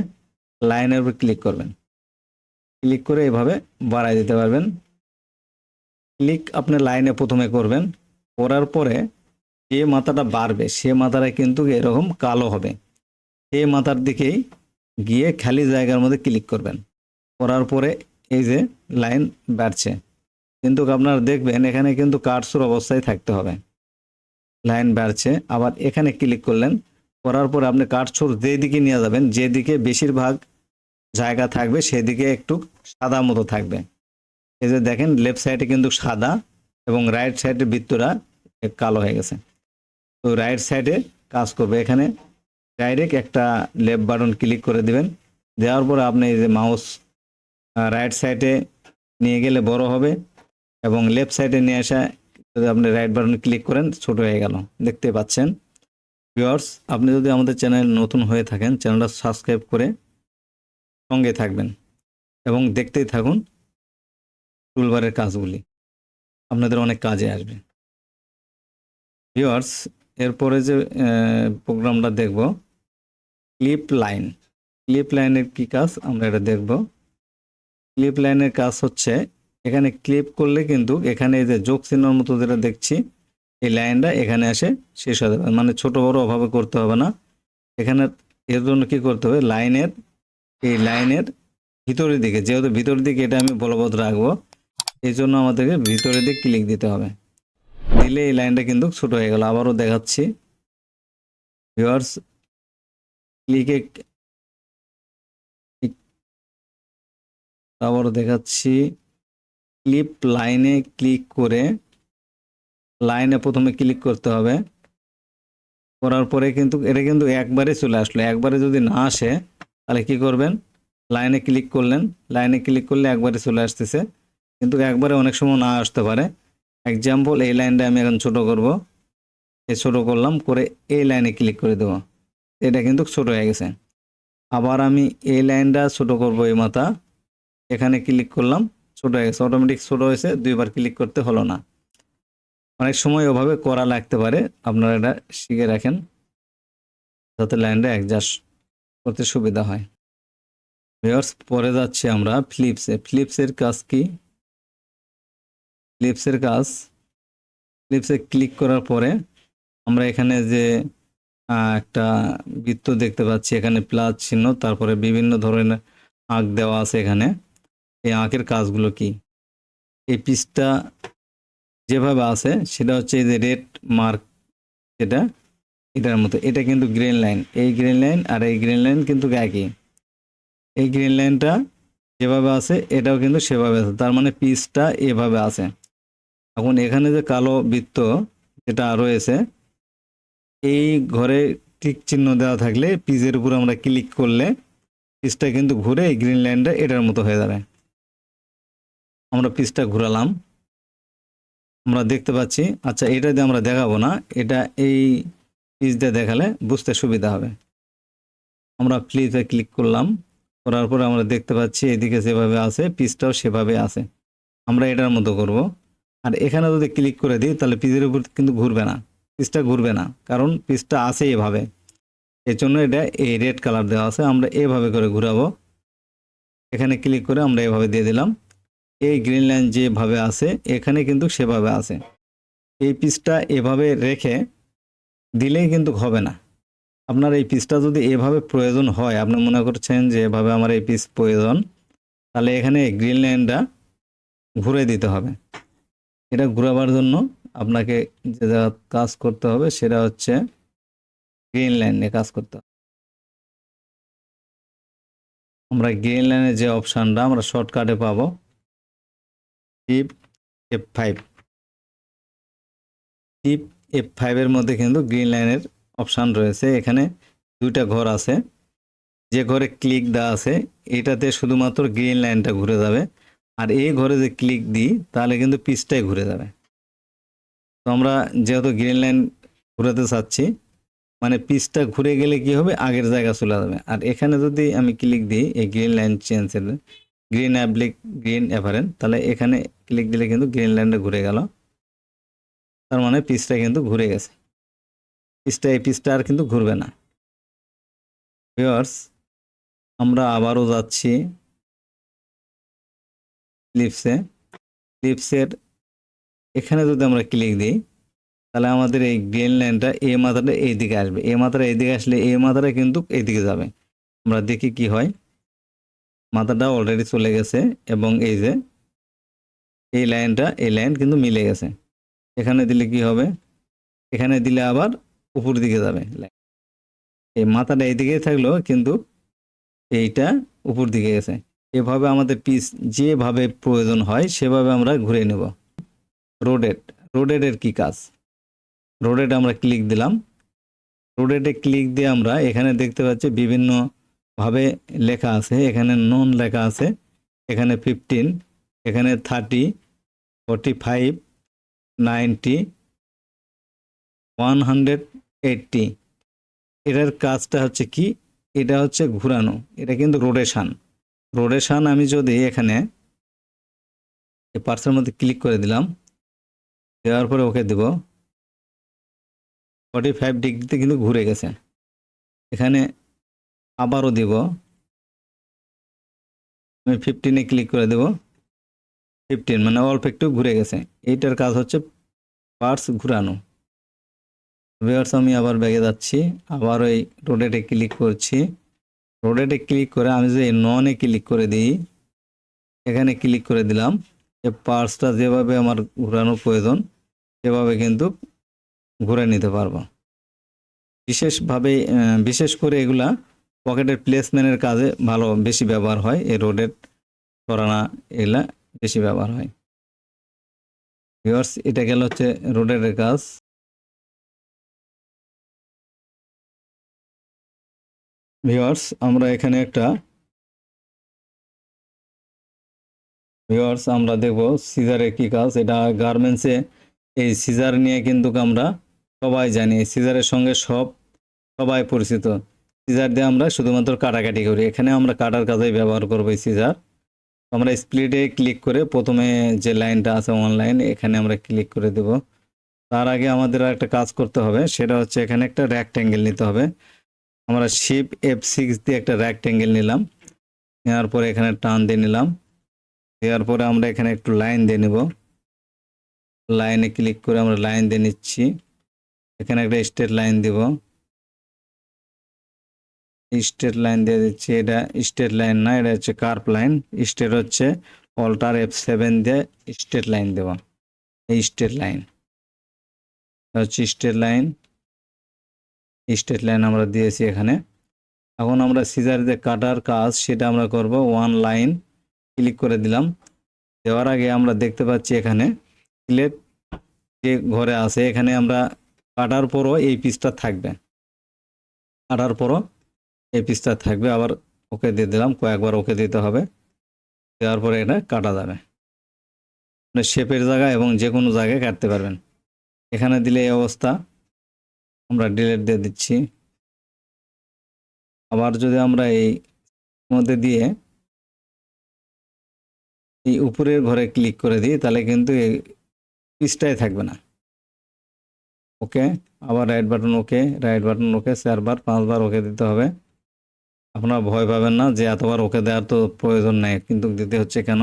লাইনের উপর ক্লিক করবেন, ক্লিক করে এভাবে বাড়াই দিতে পারবেন। ক্লিক আপনি লাইনে প্রথমে করবেন, করার পরে যে মাথাটা বাড়বে সে মাথাটা কিন্তু এরকম কালো হবে, সেই মাথার দিকেই গিয়ে খালি জায়গার মধ্যে ক্লিক করবেন। করার পরে এই যে লাইন বাড়ছে, কিন্তু আপনারা দেখবেন এখানে কিন্তু কার্সর অবস্থায় থাকতে হবে। লাইন বাড়ছে, আবার এখানে ক্লিক করলেন, করার পরে আপনি কার্সর যেদিকে নিয়ে যাবেন, যেদিকে বেশিরভাগ জায়গা থাকবে সেদিকে একটু সাদা মতো থাকবে। এই যে দেখেন লেফট সাইডে কিন্তু সাদা এবং রাইট সাইডের বৃত্তটা কালো হয়ে গেছে। তো রাইট সাইডে কাজ করবে, এখানে ডাইরেক্ট একটা লেফট বাটন ক্লিক করে দিবেন। দেওয়ার পরে আপনি এই যে মাউস রাইট সাইডে নিয়ে গেলে বড় হবে এবং লেফট সাইডে নিয়ে আসা যদি আপনি রাইট বাটন ক্লিক করেন ছোট হয়ে গেল, দেখতে পাচ্ছেন। ভিউয়ার্স, আপনি যদি আমাদের চ্যানেল নতুন হয়ে থাকেন চ্যানেলটা সাবস্ক্রাইব করে সঙ্গে থাকবেন এবং দেখতেই থাকুন টুলবারের কাজগুলি, আপনাদের অনেক কাজে আসবে। ভিউয়ার্স, এরপরে যে প্রোগ্রামটা দেখব ক্লিপ লাইনের কি কাজ আমরা এটা দেখব। ক্লিপ লাইনের কাজ হচ্ছে এখানে ক্লিপ করলে কিন্তু এখানে যে যোগ চিহ্নের মতো যেটা দেখছি এই লাইনটা এখানে এসে শেষ হয়ে যাবে, মানে ছোট বড় অভাবে করতে হবে না। এখানে এর জন্য কি করতে হবে, এই লাইনের ভিতরের দিকে, যেহেতু ভিতরের দিকে এটা আমি বলবৎ রাখবো, এই জন্য আমাদেরকে ভিতরের দিকে ক্লিক দিতে হবে। দিলে এই লাইনটা কিন্তু ছোট হয়ে গেল। আবারও দেখাচ্ছি ভিউয়ার্স, আবারও দেখাচ্ছি, ক্লিপ লাইনে ক্লিক করে লাইনে প্রথমে ক্লিক করতে হবে। করার পরে কিন্তু এটা কিন্তু একবারে চলে আসলো, একবারে যদি না আসে তাহলে কি করবেন, লাইনে ক্লিক করলে একবারে চলে আসতেছে, কিন্তু একবারে অনেক সময় না আসতে পারে। এক্সাম্পল এই লাইনটা আমি এখন ছোট করব, এই ছোট করলাম, করে এই লাইনে ক্লিক করে দেবো, এটা কিন্তু ছোট হয়ে গেছে। আবার আমি এই লাইনটা ছোট করব, এই মাথা এখানে ক্লিক করলাম, ছোট হয়ে গেছে, অটোমেটিক ছোট হয়েছে, দুইবার ক্লিক করতে হলো না। অনেক সময় ওভাবে করা লাগতে পারে, আপনারা এটা শিখে রাখেন যাতে লাইনটা অ্যাডজাস্ট করতে সুবিধা হয়। ভিউয়ার্স, পরে যাচ্ছি আমরা ফ্লিপসের কাজ কি। ফ্লিপসে ক্লিক করার পরে আমরা এখানে যে একটা বৃত্ত দেখতে পাচ্ছি, এখানে প্লাস চিহ্ন, তারপরে বিভিন্ন ধরনের আঁক দেওয়া আছে। এখানে এই আঁকের কাজগুলো কি, এই পিসটা যেভাবে আছে সেটা হচ্ছে এই যে রেড মার্ক, এটার মতো, এটা কিন্তু গ্রিন লাইন, এই গ্রিন লাইন আর এই গ্রিন লাইন কিন্তু একই। এই গ্রিন লাইনটা যেভাবে আছে এটাও কিন্তু সেভাবে আছে, তার মানে পিসটা এভাবে আছে। এখন এখানে যে কালো বৃত্ত যেটা রয়েছে, এই ঘরে টিক চিহ্ন দেওয়া থাকলে পিসের উপর আমরা ক্লিক করলে পিসটা কিন্তু ঘুরে এই গ্রিন লাইনটা এটার মতো হয়ে যাবে। আমরা পিসটা ঘোরালাম, আমরা দেখতে পাচ্ছি। আচ্ছা, এটা দিয়ে আমরা দেখাবো না, এটা এই পিস দিয়ে দেখালে বুঝতে সুবিধা হবে। আমরা প্লিজে ক্লিক করলাম, করার পর আমরা দেখতে পাচ্ছি এদিকে যেভাবে আছে পিসটাও সেভাবে আছে। আমরা এটার মতো করব, আর এখানে যদি ক্লিক করে দিই তাহলে পিসের উপর কিন্তু ঘুরবে না, পিসটা ঘুরবে না, কারণ পিসটা আছে এভাবে। এর জন্য এটা এই রেড কালার দেওয়া আছে। আমরা এভাবে করে ঘোরাবো, এখানে ক্লিক করে আমরা এভাবে দিয়ে দিলাম। এই গ্রিন লাইন যেভাবে আছে এখানে কিন্তু সেভাবে আছে। এই পিসটা এভাবে রেখে দিলেই কিন্তু হবে না। আপনার এই পিসটা যদি এভাবে প্রয়োজন হয়, আপনি মনে করছেন যে এভাবে আমার এই পিস প্রয়োজন, তাহলে এখানে গ্রিন লাইনটা ঘুরে দিতে হবে। এটা ঘুরাবার জন্য আপনাকে যে কাজ করতে হবে সেটা হচ্ছে গ্রিন লাইন নিয়ে কাজ করতে হবে। আমরা গ্রিন লাইনের যে অপশানটা আমরা শর্টকাটে পাবো, শিফট F5। শিফট F5 এর মধ্যে কিন্তু গ্রিন লাইনের অপশান রয়েছে। এখানে দুইটা ঘর আছে, যে ঘরে ক্লিক দেওয়া আছে এটাতে শুধুমাত্র গ্রিন লাইনটা ঘুরে যাবে, আর এই ঘরে যে ক্লিক দিই তাহলে কিন্তু পিসটাই ঘুরে যাবে। তো আমরা যেহেতু গ্রিন লাইন ঘুরাতে চাচ্ছি, মানে পিসটা ঘুরে গেলে কি হবে, আগের জায়গা চলে যাবে। আর এখানে যদি আমি ক্লিক দিই এই গ্রিন লাইন চেঞ্জের গ্রিন অ্যাপ্লিক গ্রিন অ্যাপারেন্ট, তাহলে এখানে ক্লিক দিলে কিন্তু গ্রিন লাইনটা ঘুরে গেল, তার মানে পিসটা কিন্তু ঘুরে গেছে। এই পিসটা আর কিন্তু ঘুরবে না। ভিউয়ার্স, আমরা আবারও যাচ্ছি ক্লিপসের এখানে যদি আমরা ক্লিক দিই তাহলে আমাদের এই গ্রিন লাইনটা এই মাথাটা এই দিকে আসবে। এই মাথাটা এই দিকে আসলে এই মাথাটা কিন্তু এইদিকে যাবে। আমরা দেখি কি হয়। মাথাটা অলরেডি চলে গেছে এবং এই যে এই লাইন কিন্তু মিলে গেছে। এখানে দিলে কি হবে, এখানে দিলে আবার উপর দিকে যাবে। এই মাথাটা এইদিকেই থাকলো কিন্তু এইটা উপর দিকে গেছে। এভাবে আমাদের পিস যেভাবে প্রয়োজন হয় সেভাবে আমরা ঘুরে নেব। রোটেটের কি কাজ, রোটেট আমরা ক্লিক দিলাম। রোটেটে ক্লিক দিয়ে আমরা এখানে দেখতে পাচ্ছি বিভিন্ন ভাবে লেখা আছে। এখানে নন লেখা আছে, এখানে 15, এখানে 30, 45, 90, 180। এটার কাজটা হচ্ছে কি, এটা হচ্ছে ঘুরানো, এটা কিন্তু রোটেশন। আমি যদি এখানে এই পার্সের মধ্যে ক্লিক করে দিলাম, দেওয়ার পরে ওকে দেব, 45 ডিগ্রিতে কিন্তু ঘুরে গেছে। এখানে আবারও দেব, আমি 15-এ ক্লিক করে দেব, 15 মানে অল্প একটু ঘুরে গেছে। এইটার কাজ হচ্ছে পার্টস ঘুরানো। ভিউয়ার্স, আমি আবার ব্যাগে যাচ্ছি, আবার ওই রোটেটে ক্লিক করছি। রোটেটে ক্লিক করে আমি যদি ননে ক্লিক করে দিই, এখানে ক্লিক করে দিলাম, এই পার্টসটা যেভাবে আমার ঘুরানোর প্রয়োজন সেভাবে কিন্তু ঘুরে নিতে পারবো। বিশেষ করে এগুলা পকেটের প্লেসমেন্টের কাজে বেশি ব্যবহার হয়। এই রোটেট করানো এগুলা বেশি ব্যবহার হয়। ভিউয়ার্স, এটা গেল হচ্ছে রোটেটের কাজ। ভিউয়ার্স, আমরা এখানে আমরা দেখব সিজারের কি কাজ। এটা গার্মেন্টসে এই সিজার নিয়ে কিন্তু আমরা সবাই জানি, সিজারের সঙ্গে সবাই পরিচিত। সিজার দিয়ে আমরা শুধুমাত্র কাটাকাটি করি, এখানে আমরা কাটার কাজেই ব্যবহার করব এই সিজার। আমরা স্প্লিটে ক্লিক করে প্রথমে যে লাইনটা আছে অনলাইন, এখানে আমরা ক্লিক করে দেব। তার আগে আমাদের একটা কাজ করতে হবে, সেটা হচ্ছে এখানে একটা রেক্ট্যাঙ্গেল নিতে হবে। আমরা শিফট F6 দিয়ে একটা রেক্ট্যাঙ্গেল নিলাম, নেওয়ার পরে এখানে টান দিয়ে নিলাম। দেওয়ার পরে আমরা এখানে একটু লাইন দিয়ে নেব। লাইনে ক্লিক করে আমরা লাইন দিয়ে নিচ্ছি। এখানে একটা স্ট্রেট লাইন দিব, স্ট্রেট লাইন দিয়ে দিচ্ছি। এটা স্ট্রেট লাইন না, এটা হচ্ছে কার্ভ লাইন। স্ট্রেট হচ্ছে অল্টার F7 দিয়ে স্ট্রেট লাইন দেব। এই স্ট্রেট লাইন হচ্ছে স্ট্রেট লাইন আমরা দিয়েছি এখানে। এখন আমরা সিজার যে কাটার কাজ সেটা আমরা করব। ওয়ান লাইন ক্লিক করে দিলাম। দেওয়ার আগে আমরা দেখতে পাচ্ছি এখানে সিলেক্ট যে ঘরে আছে, এখানে আমরা কাটার পরও এই পিসটা থাকবে, আবার ওকে দিয়ে দিলাম। কয়েকবার ওকে দিতে হবে, দেওয়ার পরে এটা কাটা যাবে। মানে শেপের জায়গায় এবং যে কোনো জায়গায় কাটতে পারবেন। এখানে দিলে এই অবস্থা, আমরা ডিলিট দিয়ে দিচ্ছি। আবার যদি আমরা এই মধ্যে দিয়ে এই উপরের ঘরে ক্লিক করে দিই তাহলে কিন্তু এই পিসটাই থাকবে না। ওকে, আবার রাইট বাটন ওকে, রাইট বাটন ওকে 4 বার 5 বার ওকে দিতে হবে। আপনারা ভয় পাবেন না যে এতবার ওকে দেওয়ার তো প্রয়োজন নেই, কিন্তু দিতে হচ্ছে কেন,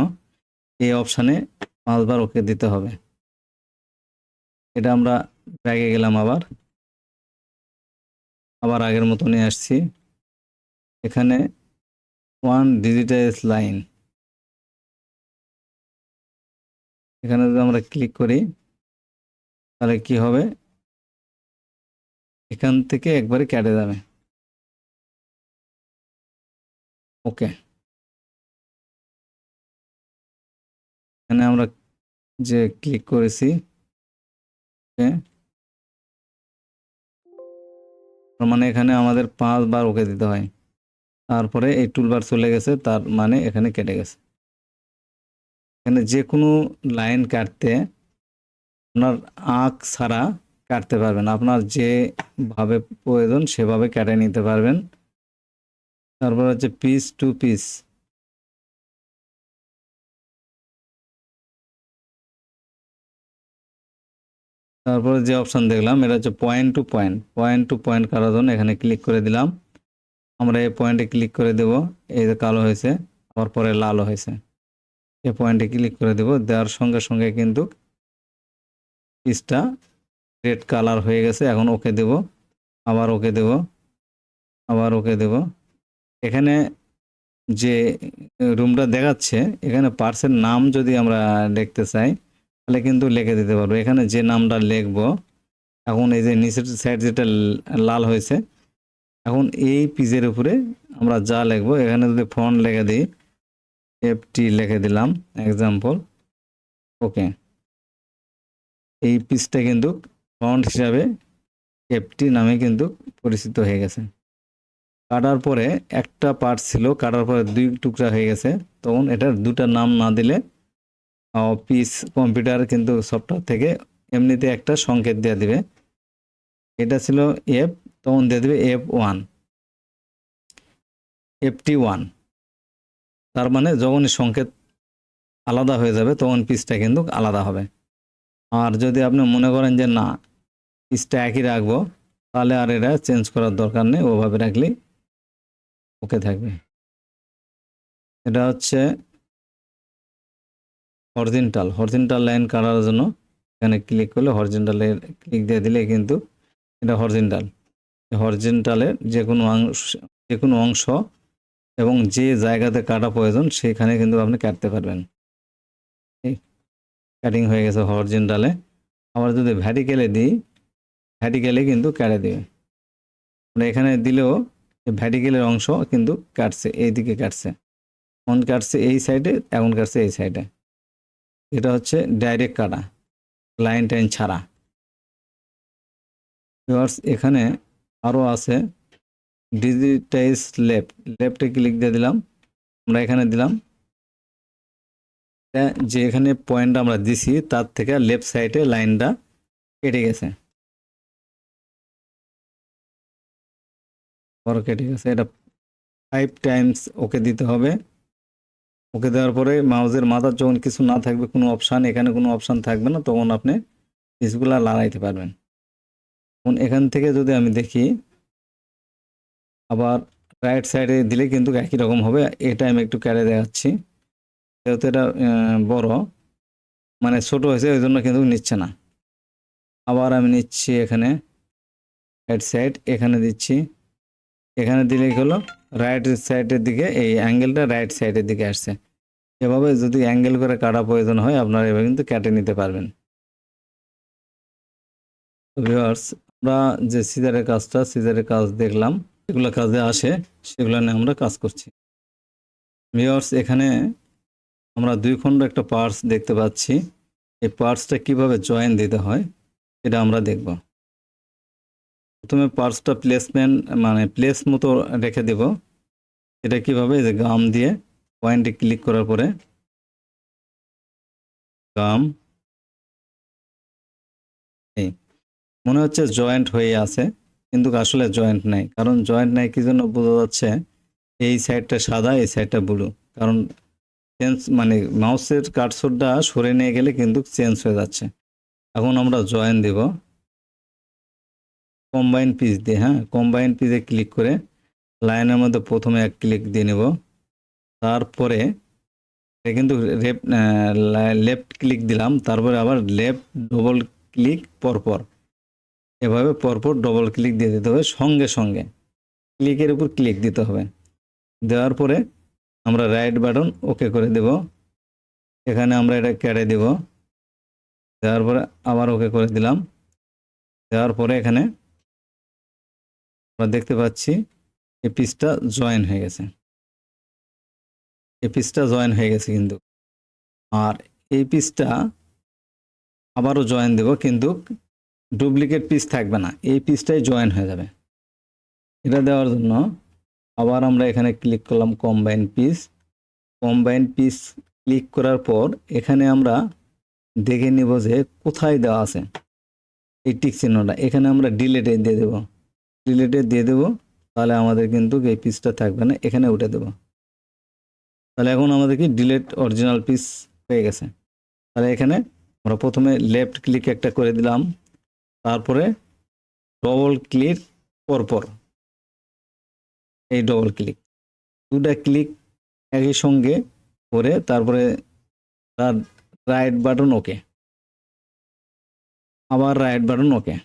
এই অপশানে 5 বার ওকে দিতে হবে। এটা আমরা ব্যাগে গেলাম, আবার আগের মতো নিয়ে আসছি। এখানে 1 ডিজিটাইজ লাইন, এখানে যদি আমরা ক্লিক করি তাহলে কি হবে, এখান থেকে একবারে কেটে যাবে। ওকে, এখানে আমরা যে ক্লিক করেছি মানে এখানে আমাদের 5 বার ওকে দিতে হয়, তারপরে এই টুলবার চলে গেছে, তার মানে এখানে কেটে গেছে। এখানে যে কোনো লাইন কাটতে আপনার আঁক ছাড়া কাটতে পারবেন, আপনার যেভাবে প্রয়োজন সেভাবে কেটে নিতে পারবেন। তারপর হচ্ছে পিস টু পিস, তারপরে যে অপশান দেখলাম এটা হচ্ছে point to point, point to point করার জন্য এখানে ক্লিক করে দিলাম। আমরা এই পয়েন্টে ক্লিক করে দেব, এই যে কালো হয়েছে আবার পরে লাল হয়েছে, এই পয়েন্টে ক্লিক করে দেব, দেওয়ার সঙ্গে সঙ্গে কিন্তু পিসটা রেড কালার হয়ে গেছে। এখন ওকে দেব, আবার ওকে দেব, আবার ওকে দেব। এখানে যে রুমটা দেখাচ্ছে, এখানে পার্সের নাম যদি আমরা লিখতে চাই তাহলে কিন্তু লিখে দিতে পারবো। এখানে যে নামটা লিখবো, এখন এই যে নিচের সাইড যেটা লাল হয়েছে, এখন এই পিজের উপরে আমরা যা লিখবো, এখানে যদি ফন্ট লিখে দিই, FT লিখে দিলাম এক্সাম্পল, ওকে, এই পিসটা কিন্তু ফন্ট হিসাবে FT নামে কিন্তু পরিচিত হয়ে গেছে। কাটার পরে একটা পার্ট ছিল, কাটার পরে 2 টুকরা হয়ে গেছে, তখন এটার 2টা নাম না দিলে পিস কম্পিউটার কিন্তু সফটওয়্যার থেকে এমনিতে একটা সংকেত দিয়ে দিবে। এটা ছিল F, তখন দিয়ে দিবে F1, FT1। তার মানে যখনই সংকেত আলাদা হয়ে যাবে তখন পিসটা কিন্তু আলাদা হবে। আর যদি আপনি মনে করেন যে না পিসটা একই রাখবো, তাহলে আর এটা চেঞ্জ করার দরকার নেই, ওভাবে রাখলেই ওকে থাকবে। এটা হচ্ছে হরিজন্টাল লাইন কাটার জন্য এখানে ক্লিক করলে হরিজন্টালে ক্লিক দিয়ে দিলে কিন্তু এটা হরিজন্টালের যে কোনো অংশ এবং যে জায়গাতে কাটা প্রয়োজন সেখানে কিন্তু আপনি কাটতে পারবেন। কাটিং হয়ে গেছে হরিজন্টালে। আবার যদি ভ্যাটিক্যালে দিই, ভ্যাটিক্যালে কিন্তু কেটে দেবে। মানে এখানে দিলেও ভ্যাটিক্যালের অংশ কিন্তু কাটছে, এইদিকে কাটছে, এখন কাটছে এই সাইডে, এখন কাটছে এই সাইডে। এটা হচ্ছে ডাইরেক্ট কাটা, লাইন টাইন ছাড়া। এখানে আরও আছে ডিজিটাইজ লেফটে ক্লিক দিয়ে দিলাম, আমরা এখানে দিলাম যে এখানে পয়েন্ট আমরা দিছি তার থেকে লেফট সাইডে লাইনটা কেটে গেছে, বড় কেটে গেছে। এটা 5 টাইমস ওকে দিতে হবে। ওকে দেওয়ার পরে মাউসের মাথার যখন কিছু না থাকবে, কোনো অপশান, এখানে কোনো অপশান থাকবে না, তখন আপনি পিসগুলা লড়াইতে পারবেন। এখন এখান থেকে যদি আমি দেখি, আবার রাইট সাইডে দিলে কিন্তু একই রকম হবে। এটা আমি একটু কেটে দেখাচ্ছি, যেহেতু এটা বড় মানে ছোট হয়েছে ওই জন্য কিন্তু নিচ্ছে না। আবার আমি নিচ্ছি এখানে রাইট সাইড, এখানে দিচ্ছি, এখানে দিলেই হলো রাইট সাইডের দিকে, এই অ্যাঙ্গেলটা রাইট সাইডের দিকে আসছে। এভাবে যদি অ্যাঙ্গেল করে কাটা প্রয়োজন হয় আপনারা এভাবে কিন্তু কেটে নিতে পারবেন। ভিউয়ার্স, আমরা যে সিজারের কাজ দেখলাম, যেগুলো কাজে আসে সেগুলো নিয়ে আমরা কাজ করছি। ভিউয়ার্স, এখানে আমরা 2 খণ্ড একটা পার্টস দেখতে পাচ্ছি। এই পার্টসটা কিভাবে জয়েন দিতে হয় এটা আমরা দেখব। প্রথমে পার্টসটা প্লেস মতো রেখে দেব। এটা কিভাবে, যে গাম দিয়ে পয়েন্টে ক্লিক করার পরে গাম, এই মনে হচ্ছে জয়েন্ট হয়ে আছে, কিন্তু আসলে জয়েন্ট নাই। কারণ জয়েন্ট নাই কি জন্য বোঝা যাচ্ছে, এই সাইডটা সাদা, এই সাইডটা ব্লু। কারণ চেঞ্জ মাউসের কার্সরটা সরে নিয়ে গেলে কিন্তু চেঞ্জ হয়ে যাচ্ছে। এখন আমরা জয়েন দেব। কম্বাইন পিস দিয়ে, হ্যাঁ, কম্বাইন পিসে ক্লিক করে লাইনের মধ্যে প্রথমে এক ক্লিক দিয়ে নেব। তারপরে এটা কিন্তু লেফট ক্লিক দিলাম, তারপরে আবার লেফট ডবল ক্লিক পরপর, এভাবে পরপর ডবল ক্লিক দিয়ে দিতে হবে, সঙ্গে সঙ্গে ক্লিকের উপর ক্লিক দিতে হবে। দেওয়ার পরে আমরা রাইট বাটন ওকে করে দেব। এখানে আমরা এটা কেটে দেব। দেওয়ার পরে আবার ওকে করে দিলাম। দেওয়ার পরে এখানে আমরা দেখতে পাচ্ছি এই পিসটা জয়েন হয়ে গেছে। এই পিসটা জয়েন হয়ে গেছে কিন্তু। আর এই পিসটা আবারও জয়েন দেব, কিন্তু ডুপ্লিকেট পিস থাকবে না, এই পিসটাই জয়েন হয়ে যাবে। এটা দেওয়ার জন্য আবার আমরা এখানে ক্লিক করলাম combine piece. Combine piece click করার পর এখানে আমরা দেখে নিব যে কোথায় দেওয়া আছে এই টিক চিহ্নটা, এখানে আমরা ডিলেটে দিয়ে দেব। ডিলেটে দিয়ে দেব, তাহলে আমাদের কিন্তু এই পিসটা থাকবে না, এখানে উঠে দেব। তাহলে এখন আমাদের কি ডিলেট অরিজিনাল পিস হয়ে গেছে। তাহলে এখানে আমরা প্রথমে লেফট ক্লিক একটা করে দিলাম, তারপরে ডবল ক্লিক পরপর, এই ডবল ক্লিক, দুটা ক্লিক একই সঙ্গে করে তারপরে তার রাইট বাটন ওকে, আবার রাইট বাটন ওকে।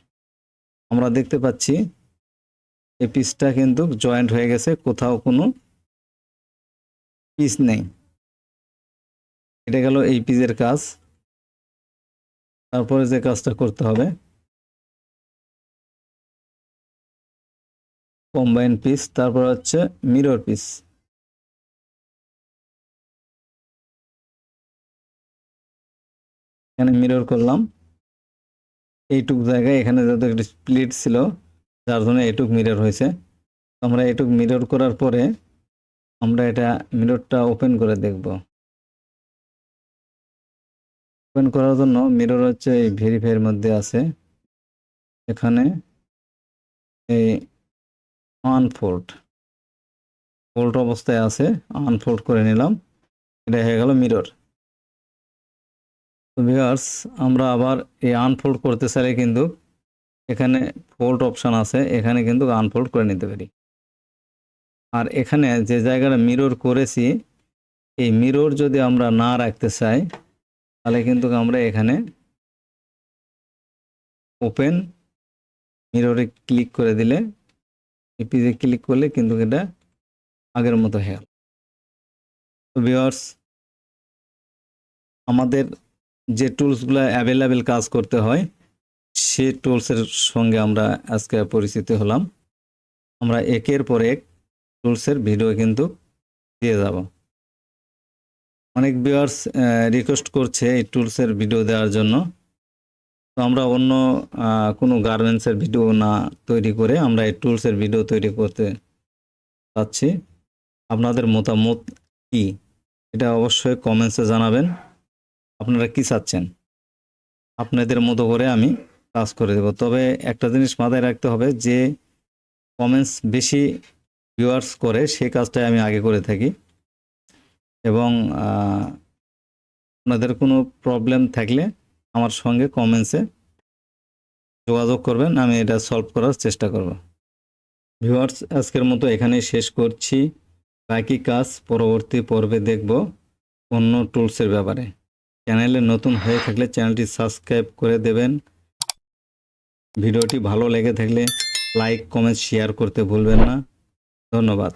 আমরা দেখতে পাচ্ছি এই পিসটা কিন্তু জয়েন্ট হয়ে গেছে, কোথাও কোনো পিস নেই। এটা গেল এই পিসের কাজ। তারপরে যে কাজটা করতে হবে, কম্বাইন পিস, তারপর হচ্ছে মিরর পিস। এখানে মিরর করলাম এইটুক জায়গায়, এখানে যত একটি স্প্লিট ছিল যার জন্য এইটুক মিরর হয়েছে। আমরা এইটুক মিরর করার পরে আমরা এটা মিররটা ওপেন করে দেখব। ওপেন করার জন্য মিরর হচ্ছে এই ভেরিফাইয়ের মধ্যে আছে, এখানে এই আনফোল্ড, ফোল্ড অবস্থায় আছে, আনফোল্ড করে নিলাম। এটা হয়ে গেল মিরর। তো ভিউয়ার্স, আমরা আবার এই আনফোল্ড করতে চাইলে কিন্তু এখানে ফোল্ড অপশান আছে, এখানে কিন্তু আনফোল্ড করে নিতে পারি। আর এখানে যে জায়গাটা মিরর করেছি, এই মিরর যদি আমরা না রাখতে চাই তাহলে কিন্তু আমরা এখানে ওপেন মিররে ক্লিক করে দিলে, এই পেজে ক্লিক করলে কিন্তু এটা আগের মতো হয়ে গেল। তো ভিউয়ার্স, আমাদের যে টুলসগুলো অ্যাভেলেবেল কাজ করতে হয় সে টুলসের সঙ্গে আমরা আজকে পরিচিত হলাম। আমরা একের পর এক টুলসের ভিডিও কিন্তু দিয়ে যাব। অনেক ভিউয়ার্স রিকোয়েস্ট করছে এই টুলসের ভিডিও দেওয়ার জন্য। তো আমরা অন্য কোনো গার্মেন্টসের ভিডিও না তৈরি করে আমরা এই টুলসের ভিডিও তৈরি করতে চাচ্ছি। আপনাদের মতামত কি, এটা অবশ্যই কমেন্টসে জানাবেন। আপনারা কি চাচ্ছেন, আপনাদের মতো করে আমি কাজ করে দেব। তবে একটা জিনিস মাথায় রাখতে হবে, যে কমেন্টস বেশি ভিউয়ার্স করে সেই কাজটাই আমি আগে করে থাকি। এবং আপনাদের কোনো প্রবলেম থাকলে আমার সঙ্গে কমেন্টসে যোগাযোগ করবেন, আমি এটা সলভ করার চেষ্টা করব। ভিউয়ার্স, আজকের মতো এখানেই শেষ করছি। বাকি কাজ পরবর্তী পর্বে দেখব অন্য টুলসের ব্যাপারে। চ্যানেলে নতুন হয়ে থাকলে চ্যানেলটি সাবস্ক্রাইব করে দেবেন। ভিডিওটি ভালো লেগে থাকলে লাইক, কমেন্ট, শেয়ার করতে ভুলবেন না। ধন্যবাদ।